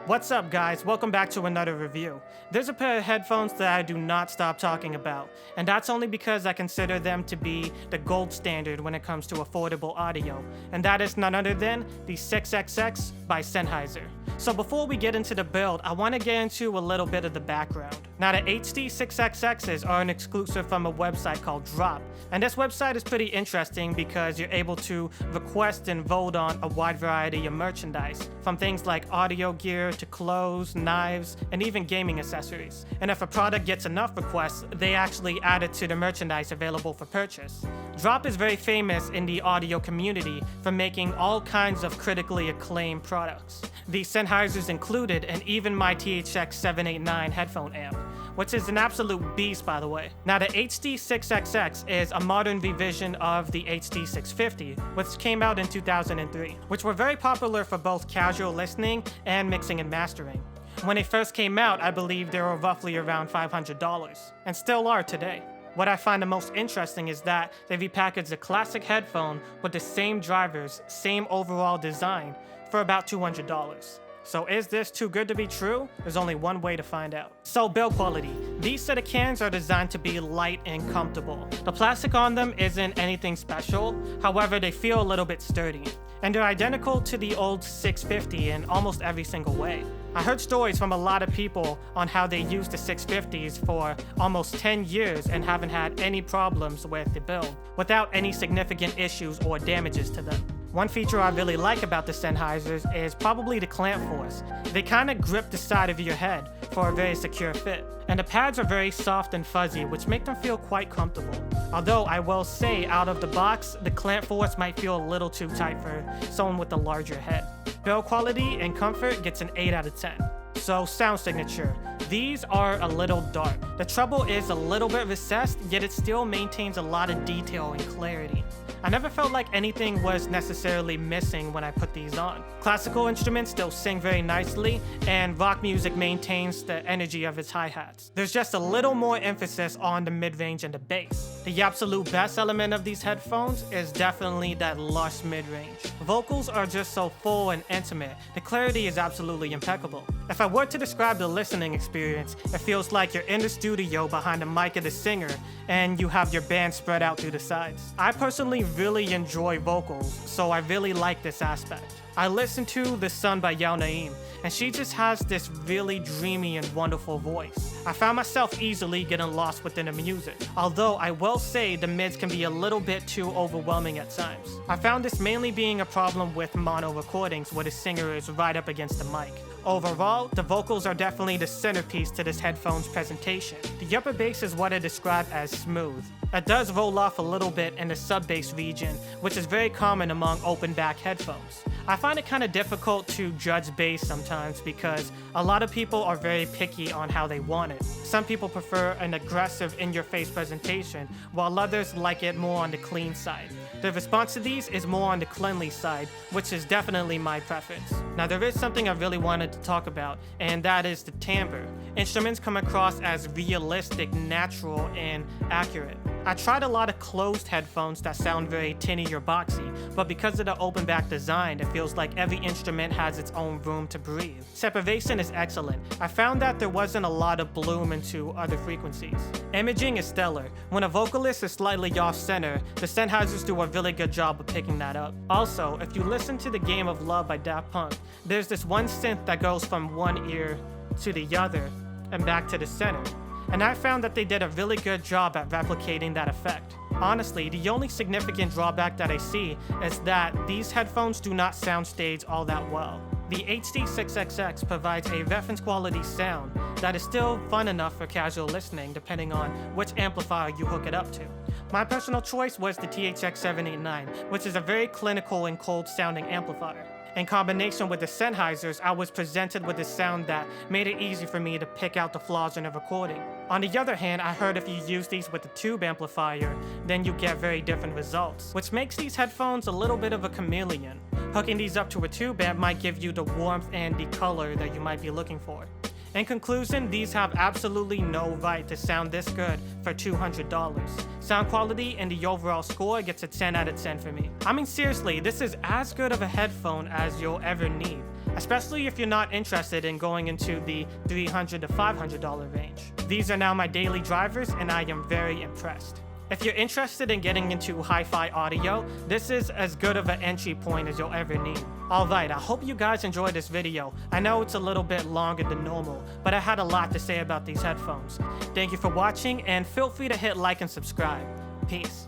What's up guys, welcome back to another review. There's a pair of headphones that I do not stop talking about, and that's only because I consider them to be the gold standard when it comes to affordable audio, and that is none other than the 6XX by Senheiser. So before we get into the build, I want to get into a little bit of the background. Now the HD6XXs are an exclusive from a website called Drop, and this website is pretty interesting because you're able to request and vote on a wide variety of merchandise, from things like audio gear to clothes, knives, and even gaming accessories. And if a product gets enough requests, they actually add it to the merchandise available for purchase. Drop is very famous in the audio community for making all kinds of critically acclaimed products. The Sennheisers included, and even my HD6XX headphone amp, which is an absolute beast by the way. Now the HD6XX is a modern revision of the HD650, which came out in 2003, which were very popular for both casual listening and mixing and mastering. When they first came out, I believe they were roughly around $500, and still are today. What I find the most interesting is that they repackaged a classic headphone with the same drivers, same overall design, for about $200. So is this too good to be true? There's only one way to find out. So build quality. These set of cans are designed to be light and comfortable. The plastic on them isn't anything special, however they feel a little bit sturdy. And they're identical to the old 650 in almost every single way. I heard stories from a lot of people on how they used the 650s for almost 10 years and haven't had any problems with the build, without any significant issues or damages to them. One feature I really like about the Sennheisers is probably the clamp force. They kind of grip the side of your head for a very secure fit. And the pads are very soft and fuzzy, which make them feel quite comfortable. Although I will say, out of the box, the clamp force might feel a little too tight for someone with a larger head. Build quality and comfort gets an 8 out of 10. So sound signature. These are a little dark. The treble is a little bit recessed, yet it still maintains a lot of detail and clarity. I never felt like anything was necessarily missing when I put these on. Classical instruments still sing very nicely, and rock music maintains the energy of its hi-hats. There's just a little more emphasis on the mid-range and the bass. The absolute best element of these headphones is definitely that lush mid-range. Vocals are just so full and intimate. The clarity is absolutely impeccable. If I were to describe the listening experience, it feels like you're in the studio behind the mic of the singer and you have your band spread out through the sides. I personally really enjoy vocals, so I really like this aspect. I listened to The Sun by Yao Naeem, and she just has this really dreamy and wonderful voice. I found myself easily getting lost within the music, although I will say the mids can be a little bit too overwhelming at times. I found this mainly being a problem with mono recordings where the singer is right up against the mic. Overall, the vocals are definitely the centerpiece to this headphone's presentation. The upper bass is what I describe as smooth. It does roll off a little bit in the sub-bass region, which is very common among open-back headphones. I find it kind of difficult to judge bass sometimes because a lot of people are very picky on how they want it. Some people prefer an aggressive in-your-face presentation, while others like it more on the clean side. The response to these is more on the cleanly side, which is definitely my preference. Now there is something I really wanted to talk about, and that is the timbre. Instruments come across as realistic, natural, and accurate. I tried a lot of closed headphones that sound very tinny or boxy, but because of the open back design, it feels like every instrument has its own room to breathe. Separation is excellent. I found that there wasn't a lot of bloom into other frequencies. Imaging is stellar. When a vocalist is slightly off center, the Sennheisers do a really good job of picking that up. Also, if you listen to The Game of Love by Daft Punk, there's this one synth that goes from one ear to the other and back to the center. And I found that they did a really good job at replicating that effect. Honestly, the only significant drawback that I see is that these headphones do not soundstage all that well. The HD6XX provides a reference quality sound that is still fun enough for casual listening depending on which amplifier you hook it up to. My personal choice was the THX789, which is a very clinical and cold sounding amplifier. In combination with the Sennheisers, I was presented with a sound that made it easy for me to pick out the flaws in a recording. On the other hand, I heard if you use these with a tube amplifier, then you get very different results, which makes these headphones a little bit of a chameleon. Hooking these up to a tube amp might give you the warmth and the color that you might be looking for. In conclusion, these have absolutely no right to sound this good for $200. Sound quality and the overall score gets a 10 out of 10 for me. I mean seriously, this is as good of a headphone as you'll ever need. especially if you're not interested in going into the $300 to $500 range. These are now my daily drivers, and I am very impressed. If you're interested in getting into hi-fi audio, this is as good of an entry point as you'll ever need. Alright, I hope you guys enjoyed this video. I know it's a little bit longer than normal, but I had a lot to say about these headphones. Thank you for watching, and feel free to hit like and subscribe. Peace.